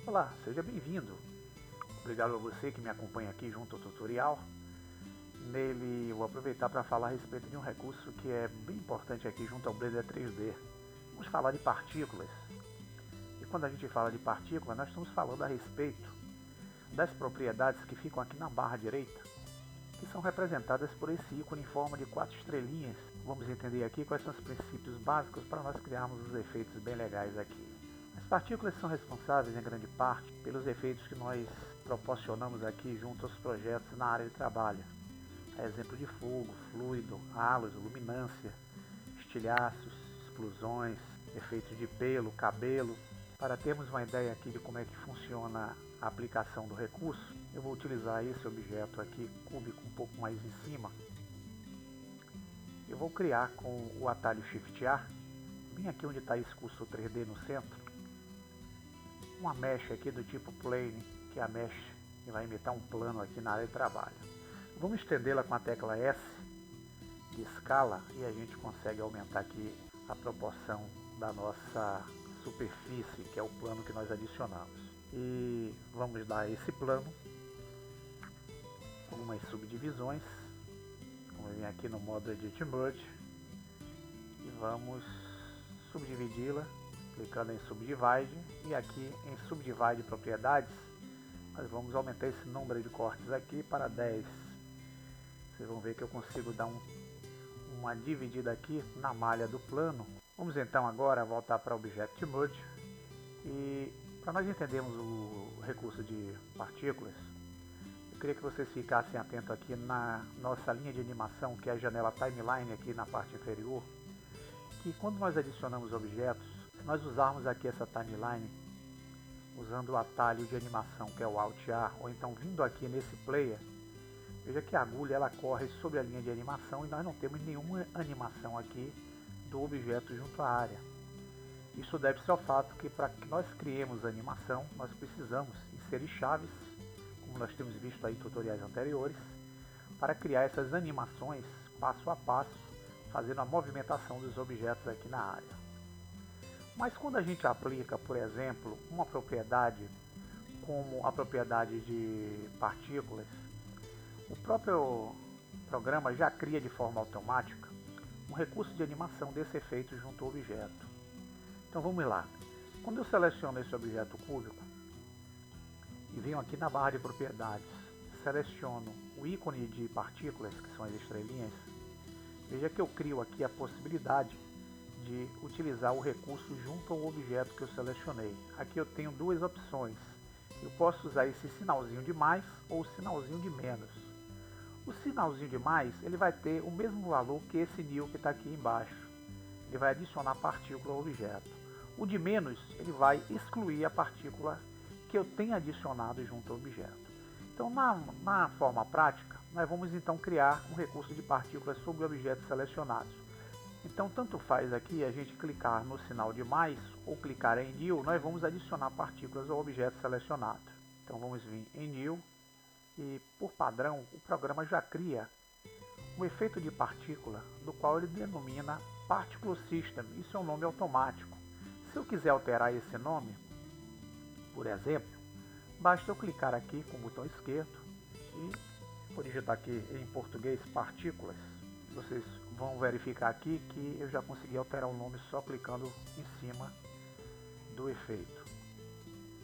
Olá, seja bem-vindo. Obrigado a você que me acompanha aqui junto ao tutorial. Nele eu vou aproveitar para falar a respeito de um recurso que é bem importante aqui junto ao Blender 3D. Vamos falar de partículas. E quando a gente fala de partícula, nós estamos falando a respeito das propriedades que ficam aqui na barra direita, que são representadas por esse ícone em forma de 4 estrelinhas. Vamos entender aqui quais são os princípios básicos para nós criarmos os efeitos bem legais aqui. As partículas são responsáveis em grande parte pelos efeitos que nós proporcionamos aqui junto aos projetos na área de trabalho. É exemplo de fogo, fluido, halos, luminância, estilhaços, explosões, efeitos de pelo, cabelo. Para termos uma ideia aqui de como é que funciona a aplicação do recurso, eu vou utilizar esse objeto aqui, cúbico, um pouco mais em cima. Eu vou criar com o atalho Shift A, bem aqui onde está esse cursor 3D no centro, uma mesh aqui do tipo plane, que é a mesh que vai imitar um plano aqui na área de trabalho. Vamos estendê-la com a tecla S de escala e a gente consegue aumentar aqui a proporção da nossa superfície, que é o plano que nós adicionamos. E vamos dar a esse plano algumas subdivisões. Vamos vir aqui no modo Edit Merge e vamos subdividi-la, clicando em Subdivide, e aqui em Subdivide Propriedades, nós vamos aumentar esse número de cortes aqui para 10. Vocês vão ver que eu consigo dar uma dividida aqui na malha do plano. Vamos então agora voltar para Object Merge, e para nós entendermos o recurso de partículas, eu queria que vocês ficassem atentos aqui na nossa linha de animação, que é a janela Timeline aqui na parte inferior, que quando nós adicionamos objetos, se nós usarmos aqui essa timeline, usando o atalho de animação, que é o Alt A, ou então vindo aqui nesse player, veja que a agulha ela corre sobre a linha de animação e nós não temos nenhuma animação aqui do objeto junto à área. Isso deve-se ao fato que para que nós criemos a animação, nós precisamos inserir chaves, como nós temos visto aí em tutoriais anteriores, para criar essas animações passo a passo, fazendo a movimentação dos objetos aqui na área. Mas quando a gente aplica, por exemplo, uma propriedade como a propriedade de partículas, o próprio programa já cria de forma automática um recurso de animação desse efeito junto ao objeto. Então vamos lá. Quando eu seleciono esse objeto cúbico e venho aqui na barra de propriedades, seleciono o ícone de partículas, que são as estrelinhas, veja que eu crio aqui a possibilidade de utilizar o recurso junto ao objeto que eu selecionei. Aqui eu tenho duas opções. Eu posso usar esse sinalzinho de mais ou o sinalzinho de menos. O sinalzinho de mais, ele vai ter o mesmo valor que esse new que está aqui embaixo. Ele vai adicionar partícula ao objeto. O de menos, ele vai excluir a partícula que eu tenho adicionado junto ao objeto. Então, na forma prática, nós vamos então criar um recurso de partículas sobre objetos selecionados. Então, tanto faz aqui a gente clicar no sinal de mais ou clicar em New, nós vamos adicionar partículas ao objeto selecionado. Então, vamos vir em New e, por padrão, o programa já cria um efeito de partícula, do qual ele denomina Particle System. Isso é um nome automático. Se eu quiser alterar esse nome, por exemplo, basta eu clicar aqui com o botão esquerdo e vou digitar aqui em português partículas. Vocês vão verificar aqui que eu já consegui alterar o nome só clicando em cima do efeito.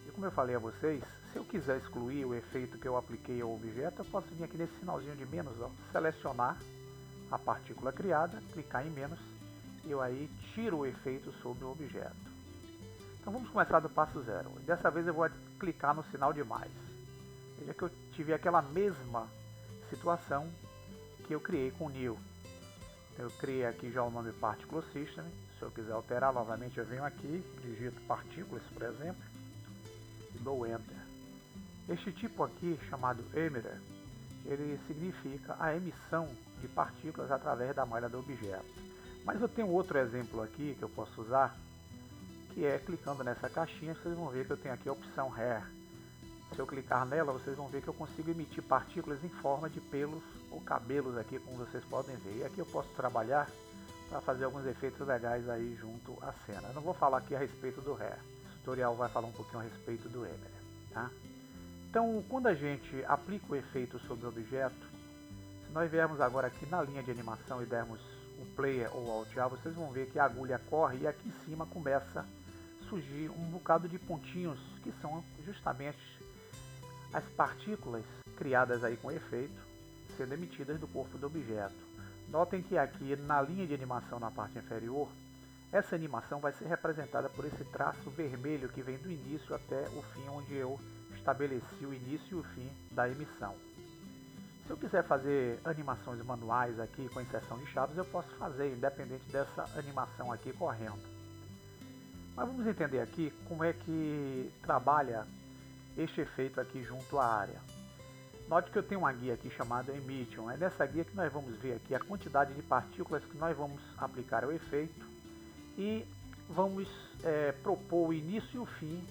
E como eu falei a vocês, se eu quiser excluir o efeito que eu apliquei ao objeto, eu posso vir aqui nesse sinalzinho de menos, ó, selecionar a partícula criada, clicar em menos e eu aí tiro o efeito sobre o objeto. Então vamos começar do passo zero. Dessa vez eu vou clicar no sinal de mais. Veja que eu tive aquela mesma situação que eu criei com o New. Eu criei aqui já o nome Particle System. Se eu quiser alterar novamente, eu venho aqui, digito partículas, por exemplo, e dou Enter. Este tipo aqui, chamado emitter, ele significa a emissão de partículas através da malha do objeto. Mas eu tenho outro exemplo aqui que eu posso usar, que é clicando nessa caixinha, vocês vão ver que eu tenho aqui a opção Hair. Se eu clicar nela, vocês vão ver que eu consigo emitir partículas em forma de pelos ou cabelos aqui, como vocês podem ver. E aqui eu posso trabalhar para fazer alguns efeitos legais aí junto à cena. Eu não vou falar aqui a respeito do Hair. tutorial vai falar um pouquinho a respeito do Emery, tá? Então, quando a gente aplica o efeito sobre o objeto, se nós viermos agora aqui na linha de animação e dermos o player ou Alt A, vocês vão ver que a agulha corre e aqui em cima começa a surgir um bocado de pontinhos, que são justamente as partículas criadas aí com efeito, sendo emitidas do corpo do objeto. Notem que aqui na linha de animação na parte inferior, essa animação vai ser representada por esse traço vermelho que vem do início até o fim, onde eu estabeleci o início e o fim da emissão. Se eu quiser fazer animações manuais aqui com inserção de chaves, eu posso fazer, independente dessa animação aqui correndo. Mas vamos entender aqui como é que trabalha este efeito aqui junto à área. Note que eu tenho uma guia aqui chamada Emission. É nessa guia que nós vamos ver aqui a quantidade de partículas que nós vamos aplicar ao efeito e vamos propor o início e o fim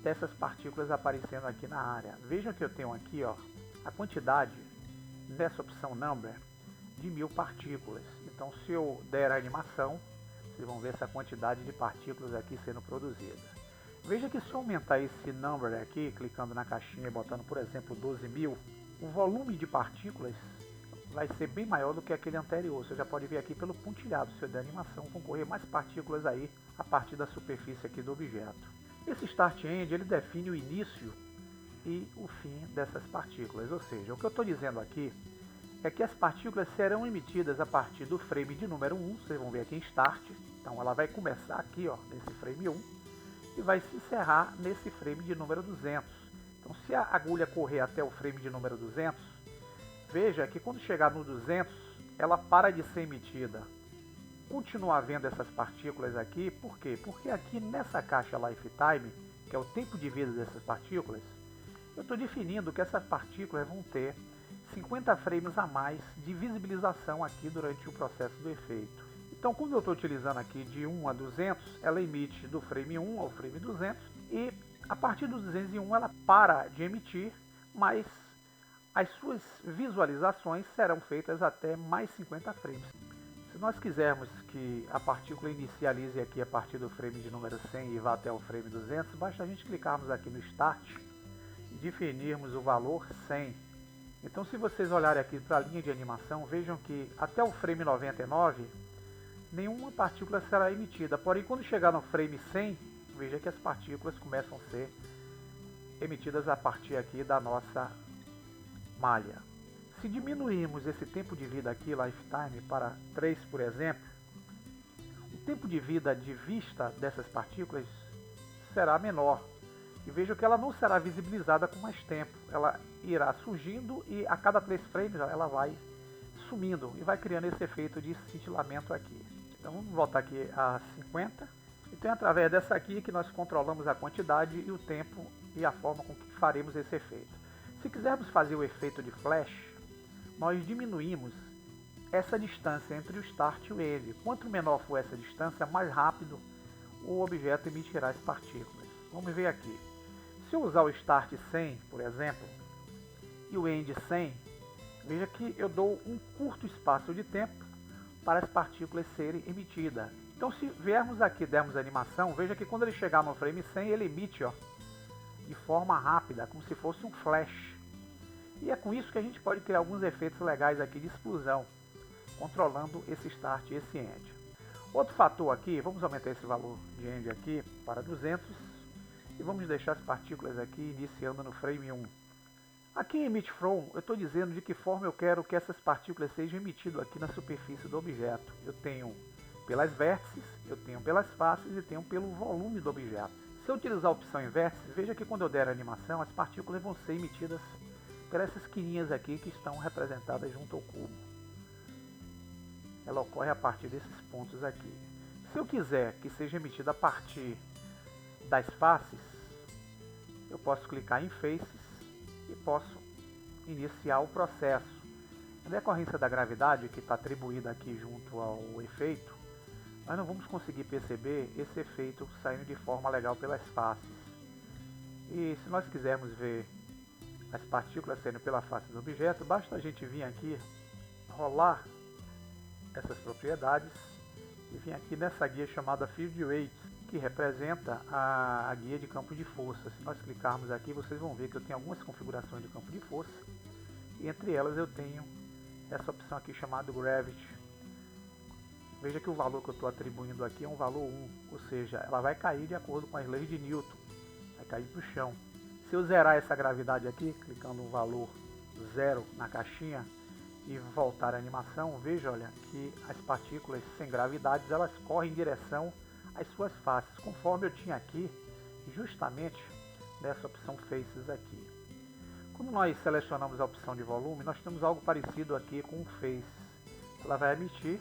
dessas partículas aparecendo aqui na área. Vejam que eu tenho aqui a quantidade nessa opção Number de 1000 partículas. Então, se eu der a animação, vocês vão ver essa quantidade de partículas aqui sendo produzida. Veja que se eu aumentar esse Number aqui, clicando na caixinha e botando, por exemplo, 12.000, o volume de partículas vai ser bem maior do que aquele anterior. Você já pode ver aqui pelo pontilhado, se eu der animação, vão correr mais partículas aí a partir da superfície aqui do objeto. Esse Start End, ele define o início e o fim dessas partículas, ou seja, o que eu estou dizendo aqui é que as partículas serão emitidas a partir do frame de número 1, vocês vão ver aqui em Start, então ela vai começar aqui nesse frame 1 e vai se encerrar nesse frame de número 200. Então, se a agulha correr até o frame de número 200, veja que quando chegar no 200, ela para de ser emitida. Continua vendo essas partículas aqui, por quê? Porque aqui nessa caixa Lifetime, que é o tempo de vida dessas partículas, eu estou definindo que essas partículas vão ter 50 frames a mais de visibilização aqui durante o processo do efeito. Então, quando eu estou utilizando aqui de 1 a 200, ela emite do frame 1 ao frame 200 e a partir do 201 ela para de emitir, mas as suas visualizações serão feitas até mais 50 frames. Se nós quisermos que a partícula inicialize aqui a partir do frame de número 100 e vá até o frame 200, basta a gente clicarmos aqui no Start e definirmos o valor 100. Então, se vocês olharem aqui para a linha de animação, vejam que até o frame 99, nenhuma partícula será emitida. Porém, quando chegar no frame 100, veja que as partículas começam a ser emitidas a partir aqui da nossa malha. Se diminuirmos esse tempo de vida aqui, Lifetime, para 3, por exemplo, o tempo de vida de vista dessas partículas será menor. E veja que ela não será visibilizada com mais tempo. Ela irá surgindo e a cada 3 frames ela vai sumindo e vai criando esse efeito de cintilamento aqui. Então vamos voltar aqui a 50. Então é através dessa aqui que nós controlamos a quantidade e o tempo e a forma com que faremos esse efeito. Se quisermos fazer o efeito de flash, nós diminuímos essa distância entre o Start e o End. Quanto menor for essa distância, mais rápido o objeto emitirá as partículas. Vamos ver aqui. Se eu usar o Start 100, por exemplo, e o End 100, veja que eu dou um curto espaço de tempo para as partículas serem emitidas. Então, se viermos aqui e dermos animação, veja que quando ele chegar no frame 100, ele emite de forma rápida, como se fosse um flash. E é com isso que a gente pode criar alguns efeitos legais aqui de explosão, controlando esse Start e esse End. Outro fator aqui, vamos aumentar esse valor de End aqui para 200 e vamos deixar as partículas aqui iniciando no frame 1. Aqui em Emit From, eu estou dizendo de que forma eu quero que essas partículas sejam emitidas aqui na superfície do objeto. Eu tenho pelas vértices, eu tenho pelas faces e tenho pelo volume do objeto. Se eu utilizar a opção em vértices, veja que quando eu der a animação, as partículas vão ser emitidas por essas quininhas aqui que estão representadas junto ao cubo. Ela ocorre a partir desses pontos aqui. Se eu quiser que seja emitida a partir das faces, eu posso clicar em Faces e posso iniciar o processo. Na decorrência da gravidade que está atribuída aqui junto ao efeito, nós não vamos conseguir perceber esse efeito saindo de forma legal pelas faces. E se nós quisermos ver as partículas saindo pela face do objeto, basta a gente vir aqui, rolar essas propriedades e vir aqui nessa guia chamada Field Weights, que representa a guia de campo de força. Se nós clicarmos aqui, vocês vão ver que eu tenho algumas configurações de campo de força, e entre elas eu tenho essa opção aqui chamada Gravity. Veja que o valor que eu estou atribuindo aqui é um valor 1, ou seja, ela vai cair de acordo com as leis de Newton, vai cair para o chão. Se eu zerar essa gravidade aqui, clicando no valor 0 na caixinha e voltar a animação, veja, olha, que as partículas sem gravidade elas correm em direção às suas faces, conforme eu tinha aqui, justamente nessa opção Faces aqui. Quando nós selecionamos a opção de volume, nós temos algo parecido aqui com o Face. Ela vai emitir,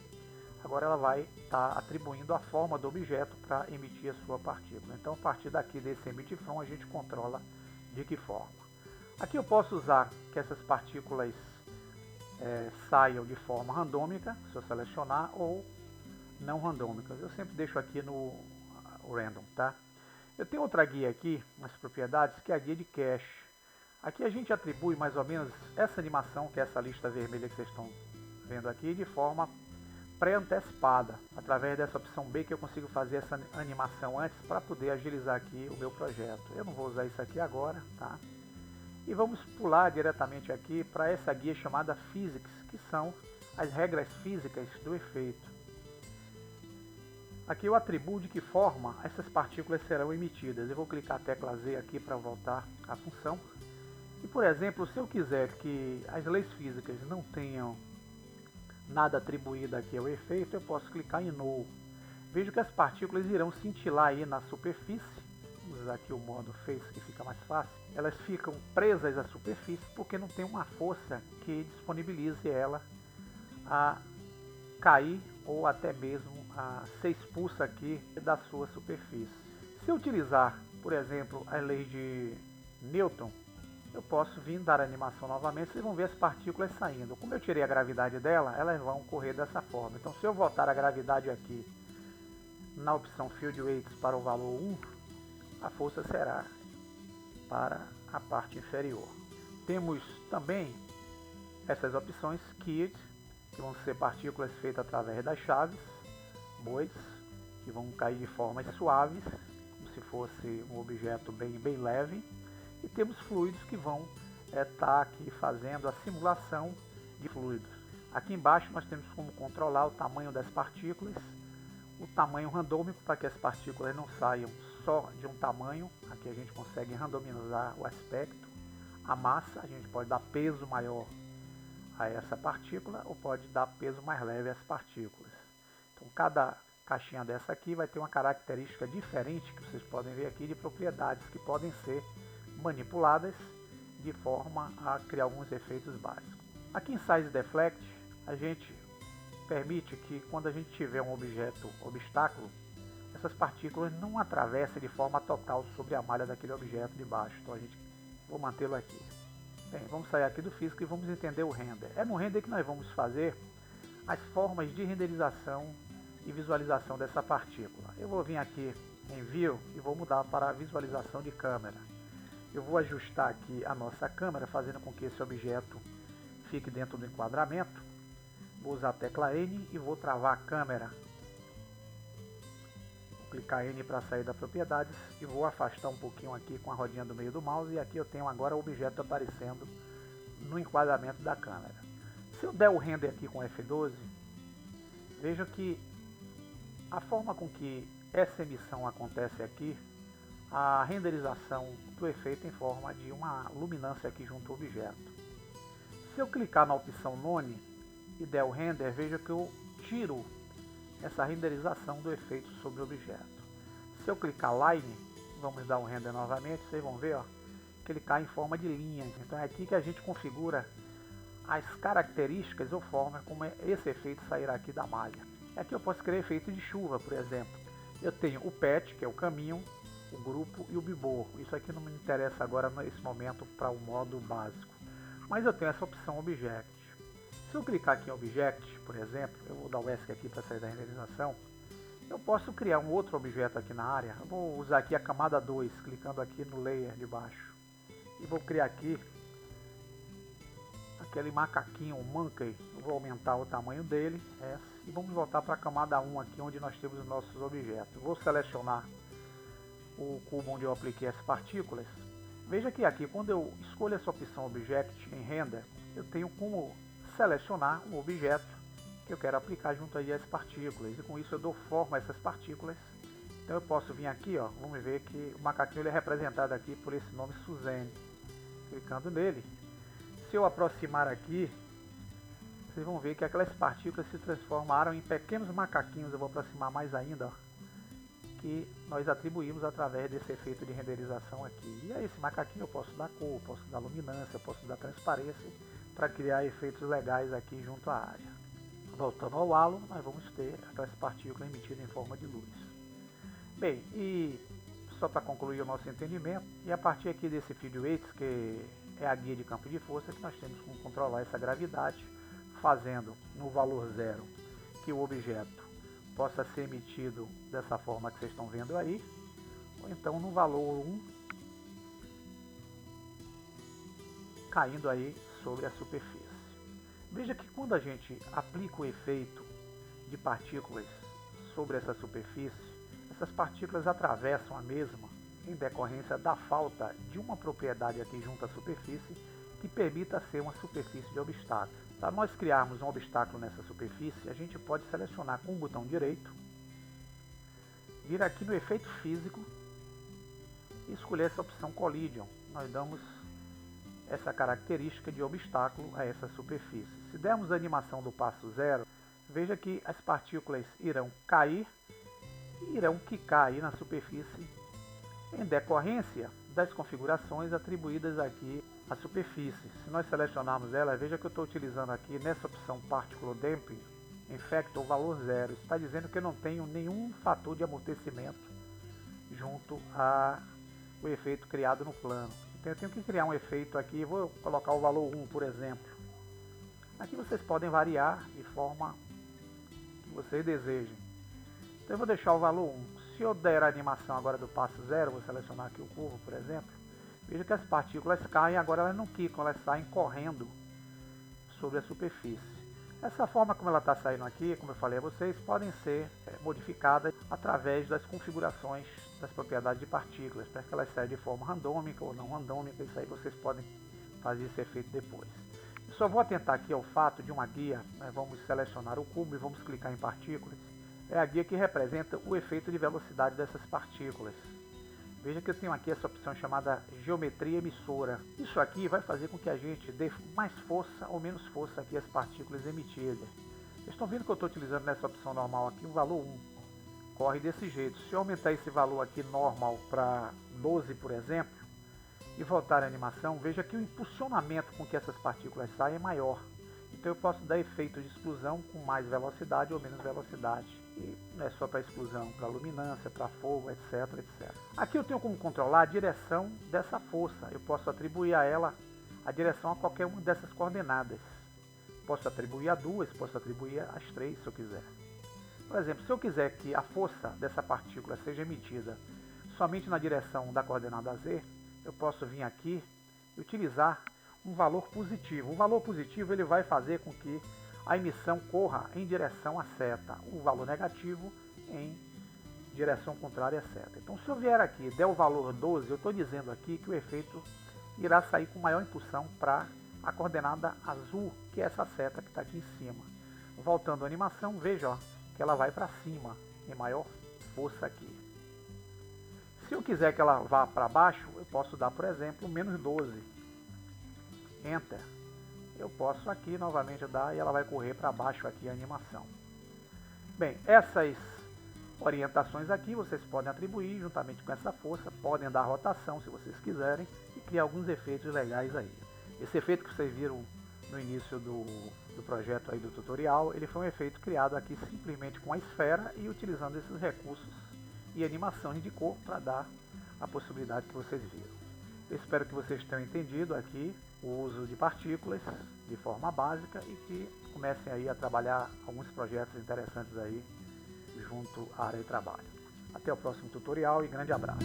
agora ela vai estar atribuindo a forma do objeto para emitir a sua partícula. Então, a partir daqui desse Emit From, a gente controla de que forma. Aqui eu posso usar que essas partículas saiam de forma randômica, se eu selecionar, ou não randômicas. Eu sempre deixo aqui no Random, tá? Eu tenho outra guia aqui, nas propriedades, que é a guia de Cache. Aqui a gente atribui mais ou menos essa animação, que é essa lista vermelha que vocês estão vendo aqui, de forma pré-antecipada. Através dessa opção B que eu consigo fazer essa animação antes para poder agilizar aqui o meu projeto. Eu não vou usar isso aqui agora, tá? E vamos pular diretamente aqui para essa guia chamada Physics, que são as regras físicas do efeito. Aqui eu atribuo de que forma essas partículas serão emitidas. Eu vou clicar a tecla Z aqui para voltar à função. E, por exemplo, se eu quiser que as leis físicas não tenham nada atribuído aqui ao efeito, eu posso clicar em No. Vejo que as partículas irão cintilar aí na superfície. Vamos usar aqui o modo Face que fica mais fácil. Elas ficam presas à superfície porque não tem uma força que disponibilize ela a cair ou até mesmo a ser expulsa aqui da sua superfície. Se eu utilizar, por exemplo, as leis de Newton, eu posso vir dar a animação novamente, vocês vão ver as partículas saindo. Como eu tirei a gravidade dela, elas vão correr dessa forma. Então, se eu voltar a gravidade aqui na opção Field Weights para o valor 1, a força será para a parte inferior. Temos também essas opções Keyed, que vão ser partículas feitas através das chaves, Boids, que vão cair de formas suaves, como se fosse um objeto bem leve. E temos fluidos que vão estar aqui fazendo a simulação de fluidos. Aqui embaixo nós temos como controlar o tamanho das partículas, o tamanho randômico para que as partículas não saiam só de um tamanho. Aqui a gente consegue randomizar o aspecto, a massa, a gente pode dar peso maior a essa partícula ou pode dar peso mais leve às partículas. Então cada caixinha dessa aqui vai ter uma característica diferente que vocês podem ver aqui de propriedades que podem ser manipuladas de forma a criar alguns efeitos básicos. Aqui em Size Deflect a gente permite que quando a gente tiver um obstáculo, essas partículas não atravessem de forma total sobre a malha daquele objeto de baixo. Então vou mantê-lo aqui. Bem, vamos sair aqui do físico e vamos entender o render. É no render que nós vamos fazer as formas de renderização e visualização dessa partícula. Eu vou vir aqui em View e vou mudar para a visualização de câmera. Eu vou ajustar aqui a nossa câmera, fazendo com que esse objeto fique dentro do enquadramento. Vou usar a tecla N e vou travar a câmera. Vou clicar N para sair da propriedades e vou afastar um pouquinho aqui com a rodinha do meio do mouse. E aqui eu tenho agora o objeto aparecendo no enquadramento da câmera. Se eu der o render aqui com F12, veja que a forma com que essa emissão acontece aqui, a renderização do efeito em forma de uma luminância aqui junto ao objeto. Se eu clicar na opção None e der o render, veja que eu tiro essa renderização do efeito sobre o objeto. Se eu clicar Line, vamos dar um render novamente, vocês vão ver que ele cai em forma de linhas. Então é aqui que a gente configura as características ou forma como esse efeito sairá aqui da malha. Aqui eu posso criar efeito de chuva, por exemplo. Eu tenho o Patch, que é o caminho, o grupo e o biborro. Isso aqui não me interessa agora nesse momento para o modo básico. Mas eu tenho essa opção Object. Se eu clicar aqui em Object, por exemplo, eu vou dar o ESC aqui para sair da renderização, eu posso criar um outro objeto aqui na área. Eu vou usar aqui a camada 2, clicando aqui no layer de baixo. E vou criar aqui aquele macaquinho, o monkey. Eu vou aumentar o tamanho dele, e vamos voltar para a camada 1 aqui, onde nós temos os nossos objetos. Vou selecionar o cubo onde eu apliquei as partículas, veja que aqui, quando eu escolho essa opção Object em Render, eu tenho como selecionar o objeto que eu quero aplicar junto aí às partículas, e com isso eu dou forma a essas partículas. Então eu posso vir aqui, ó, vamos ver que o macaquinho ele é representado aqui por esse nome Suzanne. Clicando nele, se eu aproximar aqui, vocês vão ver que aquelas partículas se transformaram em pequenos macaquinhos. Eu vou aproximar mais ainda, ó, que nós atribuímos através desse efeito de renderização aqui. E a esse macaquinho eu posso dar cor, posso dar luminância, posso dar transparência para criar efeitos legais aqui junto à área. Voltando ao halo, nós vamos ter aquelas partículas emitidas em forma de luz. Bem, e só para concluir o nosso entendimento, e a partir aqui desse Field Weights, que é a guia de campo de força, que nós temos como controlar essa gravidade, fazendo no valor 0 que o objeto possa ser emitido dessa forma que vocês estão vendo aí, ou então no valor 1, caindo aí sobre a superfície. Veja que quando a gente aplica o efeito de partículas sobre essa superfície, essas partículas atravessam a mesma em decorrência da falta de uma propriedade aqui junto à superfície que permita ser uma superfície de obstáculo. Para nós criarmos um obstáculo nessa superfície, a gente pode selecionar com o botão direito, vir aqui no efeito físico e escolher essa opção Collision. Nós damos essa característica de obstáculo a essa superfície. Se dermos a animação do passo 0, veja que as partículas irão cair e irão quicar aí na superfície em decorrência das configurações atribuídas aqui à superfície. Se nós selecionarmos ela, veja que eu estou utilizando aqui nessa opção Particle Damping Effect o valor 0. Está dizendo que eu não tenho nenhum fator de amortecimento junto ao efeito criado no plano. Então eu tenho que criar um efeito aqui, vou colocar o valor 1, por exemplo. Aqui vocês podem variar de forma que vocês desejem. Então eu vou deixar o valor 1. Se eu der a animação agora do passo 0, vou selecionar aqui o curvo, por exemplo, veja que as partículas caem, agora elas não quicam, elas saem correndo sobre a superfície. Essa forma como ela está saindo aqui, como eu falei a vocês, podem ser modificadas através das configurações das propriedades de partículas, para que elas saiam de forma randômica ou não randômica. Isso aí vocês podem fazer esse efeito depois. Eu só vou atentar aqui ao fato de uma guia, vamos selecionar o cubo e vamos clicar em partículas. É a guia que representa o efeito de velocidade dessas partículas. Veja que eu tenho aqui essa opção chamada geometria emissora. Isso aqui vai fazer com que a gente dê mais força ou menos força aqui às partículas emitidas. Vocês estão vendo que eu estou utilizando nessa opção normal aqui o valor 1. Corre desse jeito. Se eu aumentar esse valor aqui normal para 12, por exemplo, e voltar à animação, veja que o impulsionamento com que essas partículas saem é maior. Então eu posso dar efeito de explosão com mais velocidade ou menos velocidade. E não é só para explosão, para luminância, para fogo, etc, etc. Aqui eu tenho como controlar a direção dessa força. Eu posso atribuir a ela a direção a qualquer uma dessas coordenadas. Posso atribuir a 2, posso atribuir às 3 se eu quiser. Por exemplo, se eu quiser que a força dessa partícula seja emitida somente na direção da coordenada Z, eu posso vir aqui e utilizar um valor positivo. O valor positivo ele vai fazer com que a emissão corra em direção à seta, o valor negativo em direção contrária à seta. Então, se eu vier aqui e der o valor 12, eu estou dizendo aqui que o efeito irá sair com maior impulsão para a coordenada azul, que é essa seta que está aqui em cima. Voltando à animação, veja ó, que ela vai para cima, em maior força aqui. Se eu quiser que ela vá para baixo, eu posso dar, por exemplo, menos 12. Enter. Eu posso aqui novamente dar e ela vai correr para baixo aqui a animação. Bem, essas orientações aqui vocês podem atribuir juntamente com essa força, podem dar rotação se vocês quiserem e criar alguns efeitos legais aí. Esse efeito que vocês viram no início do projeto aí do tutorial, ele foi um efeito criado aqui simplesmente com a esfera e utilizando esses recursos e animações de cor para dar a possibilidade que vocês viram. Eu espero que vocês tenham entendido aqui o uso de partículas de forma básica e que comecem aí a trabalhar alguns projetos interessantes aí junto à área de trabalho. Até o próximo tutorial e grande abraço!